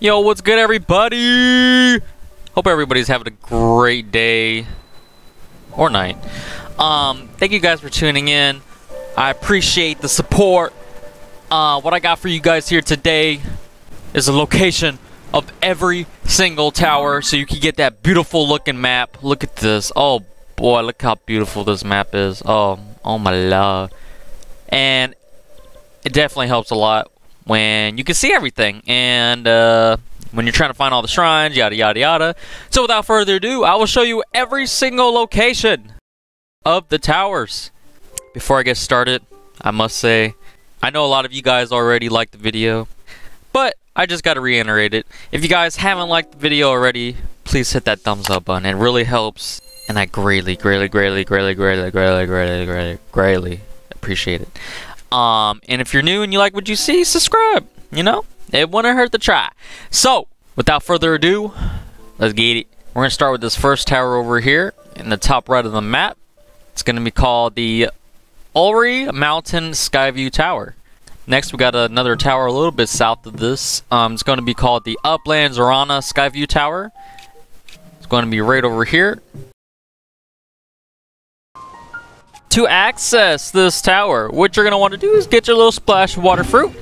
Yo, what's good, everybody? Hope everybody's having a great day or night. Thank you guys for tuning in. I appreciate the support. What I got for you guys here today is a location of every single tower so you can get that beautiful looking map. Look at this. Oh boy, look how beautiful this map is. Oh my love. And it definitely helps a lot when you can see everything, and when you're trying to find all the shrines, yada yada yada. So without further ado, I will show you every single location of the towers. Before I get started, I must say, I know a lot of you guys already liked the video, but I just got to reiterate it. If you guys haven't liked the video already, please hit that thumbs up button. It really helps, and I greatly appreciate it. And if you're new and you like what you see, subscribe. You know, it wouldn't hurt to try. So, without further ado, let's get it. We're gonna start with this first tower over here in the top right of the map. It's gonna be called the Ayooooo Mountain Skyview Tower. Next, we got another tower a little bit south of this. It's gonna be called the Upland Zorana Skyview Tower. It's gonna be right over here. To access this tower, what you're going to want to do is get your little splash of water fruit,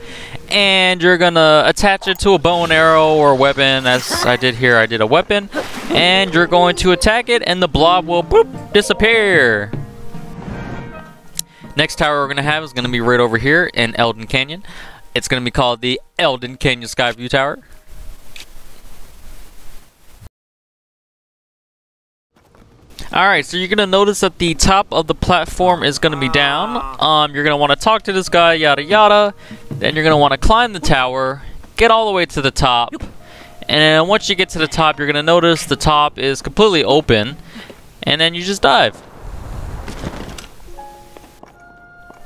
and you're going to attach it to a bow and arrow or weapon. As I did here, I did a weapon, and you're going to attack it, and the blob will boop, disappear. Next tower we're going to have is going to be right over here in Elden Canyon. It's going to be called the Elden Canyon Skyview Tower. Alright, so you're going to notice that the top of the platform is going to be down. You're going to want to talk to this guy, yada yada. Then you're going to want to climb the tower, get all the way to the top. And once you get to the top, you're going to notice the top is completely open. And then you just dive.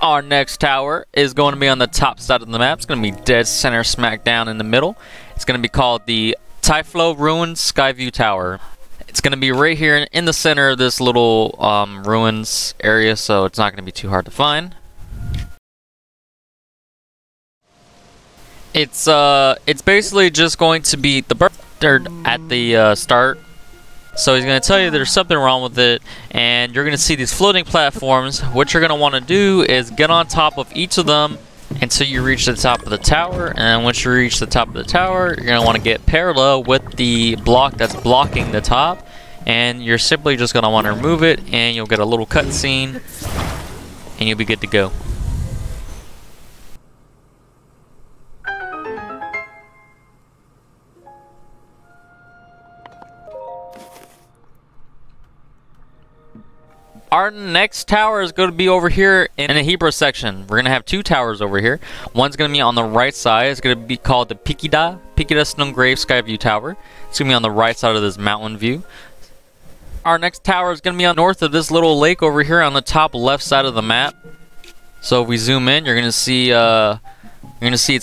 Our next tower is going to be on the top side of the map. It's going to be dead center smack down in the middle. It's going to be called the Typhlo Ruins Skyview Tower. It's going to be right here in the center of this little ruins area, so it's not going to be too hard to find. It's basically just going to be the bird at the start. So he's going to tell you there's something wrong with it, and you're going to see these floating platforms. What you're going to want to do is get on top of each of them until you reach the top of the tower, and then once you reach the top of the tower, you're going to want to get parallel with the block that's blocking the top, and you're simply just going to want to remove it, and you'll get a little cutscene, and you'll be good to go. Our next tower is going to be over here in the Hebrew section. We're going to have two towers over here. One's going to be on the right side. It's going to be called the Pikida Snowgrave Skyview Tower. It's going to be on the right side of this mountain view. Our next tower is going to be on north of this little lake over here on the top left side of the map. So if we zoom in, you're going to see it's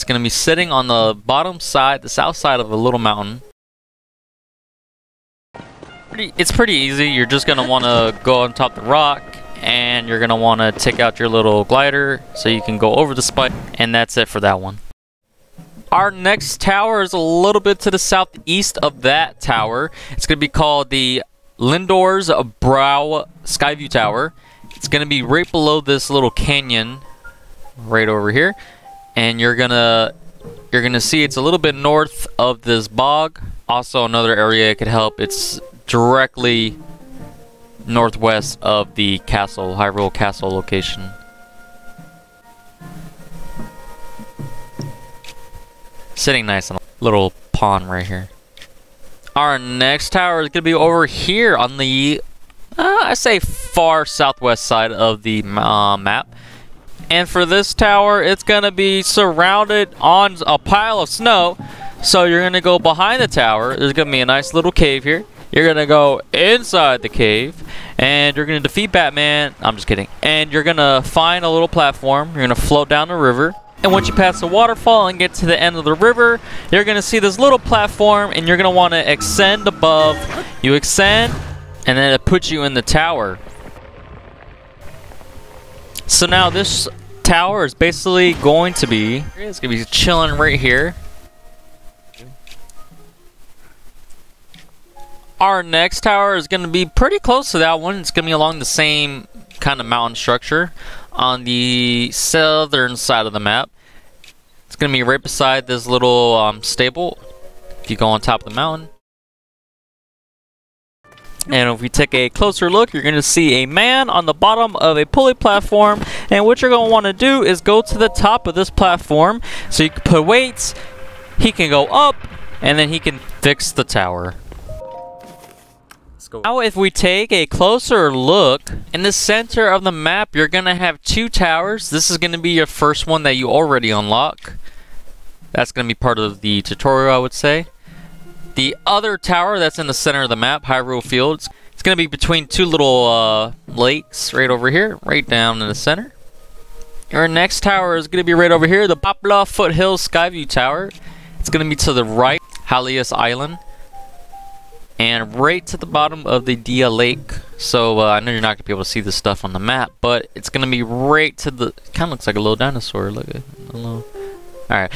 going to be sitting on the bottom side, the south side of a little mountain. It's pretty easy. You're just going to want to go on top of the rock, and you're going to want to take out your little glider so you can go over the spike, and that's it for that one. Our next tower is a little bit to the southeast of that tower. It's going to be called the Lindor's Brow Skyview Tower. It's going to be right below this little canyon right over here, and you're going to see it's a little bit north of this bog. Also, another area it could help, it's directly northwest of the castle, Hyrule Castle location. Sitting nice on a little pond right here. Our next tower is going to be over here on the, I say far southwest side of the map. And for this tower, it's going to be surrounded on a pile of snow. So you're going to go behind the tower. There's going to be a nice little cave here. You're going to go inside the cave, and you're going to defeat Batman. I'm just kidding. And you're going to find a little platform. You're going to float down the river. And once you pass the waterfall and get to the end of the river, you're going to see this little platform, and you're going to want to extend above. You extend, and then it puts you in the tower. So now this tower is basically going to be, it's going to be chilling right here. Our next tower is going to be pretty close to that one. It's going to be along the same kind of mountain structure on the southern side of the map. It's going to be right beside this little stable if you go on top of the mountain. And if we take a closer look, you're going to see a man on the bottom of a pulley platform. And what you're going to want to do is go to the top of this platform so you can put weights. He can go up, and then he can fix the tower. Let's go. Now if we take a closer look, in the center of the map, you're going to have 2 towers. This is going to be your first one that you already unlock. That's going to be part of the tutorial, I would say. The other tower that's in the center of the map, Hyrule Fields, it's going to be between 2 little lakes right over here, right down in the center. Your next tower is going to be right over here, the Poplar Foothills Skyview Tower. It's going to be to the right, Halias Island, and right to the bottom of the Dia Lake. So I know you're not going to be able to see this stuff on the map, but it's going to be right to the, kind of looks like a little dinosaur. Look at a little. Alright,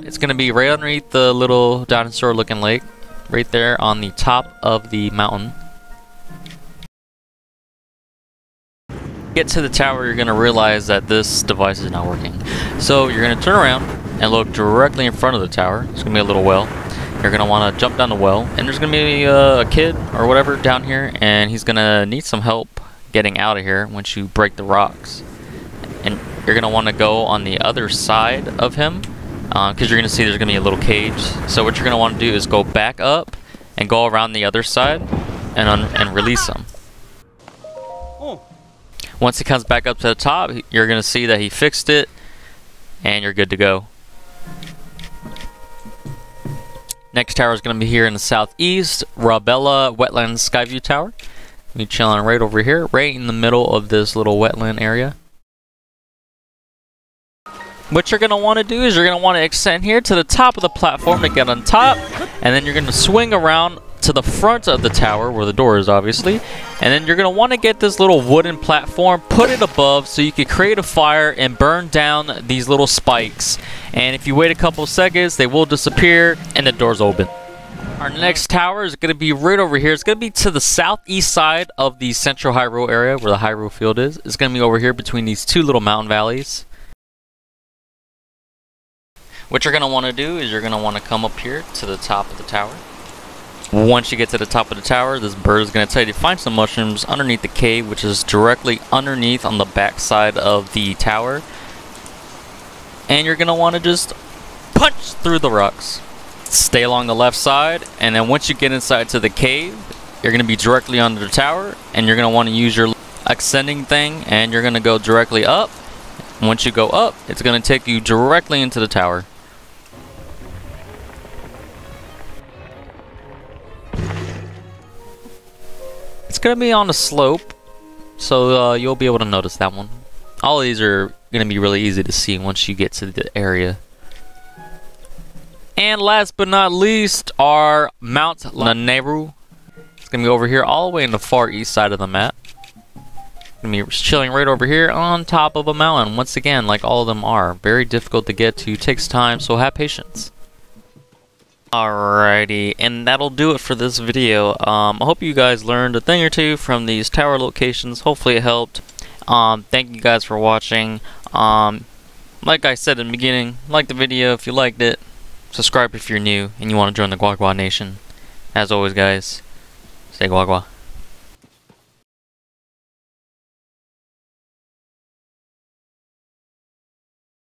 it's going to be right underneath the little dinosaur looking lake. Right there on the top of the mountain. Get to the tower, you're going to realize that this device is not working. So you're going to turn around and look directly in front of the tower. It's going to be a little well. You're going to want to jump down the well, and there's going to be a kid or whatever down here, and he's going to need some help getting out of here once you break the rocks. And you're going to want to go on the other side of him, because you're going to see there's going to be a little cage. So what you're going to want to do is go back up and go around the other side and release him. Oh. Once he comes back up to the top, you're going to see that he fixed it, and you're good to go. Next tower is going to be here in the southeast, Rabella Wetlands Skyview Tower. Be chilling right over here, right in the middle of this little wetland area. What you're going to want to do is you're going to want to extend here to the top of the platform to get on top, and then you're going to swing around to the front of the tower where the door is, obviously, and then you're going to want to get this little wooden platform, put it above so you can create a fire and burn down these little spikes. And if you wait a couple seconds, they will disappear and the door's open. Our next tower is going to be right over here. It's going to be to the southeast side of the central Hyrule area where the Hyrule Field is. It's going to be over here between these 2 little mountain valleys. What you're going to want to do is you're going to want to come up here to the top of the tower. Once you get to the top of the tower, this bird is going to tell you to find some mushrooms underneath the cave, which is directly underneath on the back side of the tower. And you're going to want to just punch through the rocks. Stay along the left side, and then once you get inside to the cave, you're going to be directly under the tower, and you're going to want to use your ascending thing, and you're going to go directly up. Once you go up, it's going to take you directly into the tower. It's going to be on a slope, so you'll be able to notice that one. All of these are going to be really easy to see once you get to the area. And last but not least, our Mount Lanayru. It's going to be over here all the way in the far east side of the map. Going to be chilling right over here on top of a mountain. Once again, like all of them are. Very difficult to get to, takes time, so have patience. Alrighty, and that'll do it for this video. I hope you guys learned a thing or two from these tower locations. Hopefully it helped. Thank you guys for watching. Like I said in the beginning, like the video if you liked it. Subscribe if you're new and you want to join the Guagua Nation. As always, guys, stay Guagua.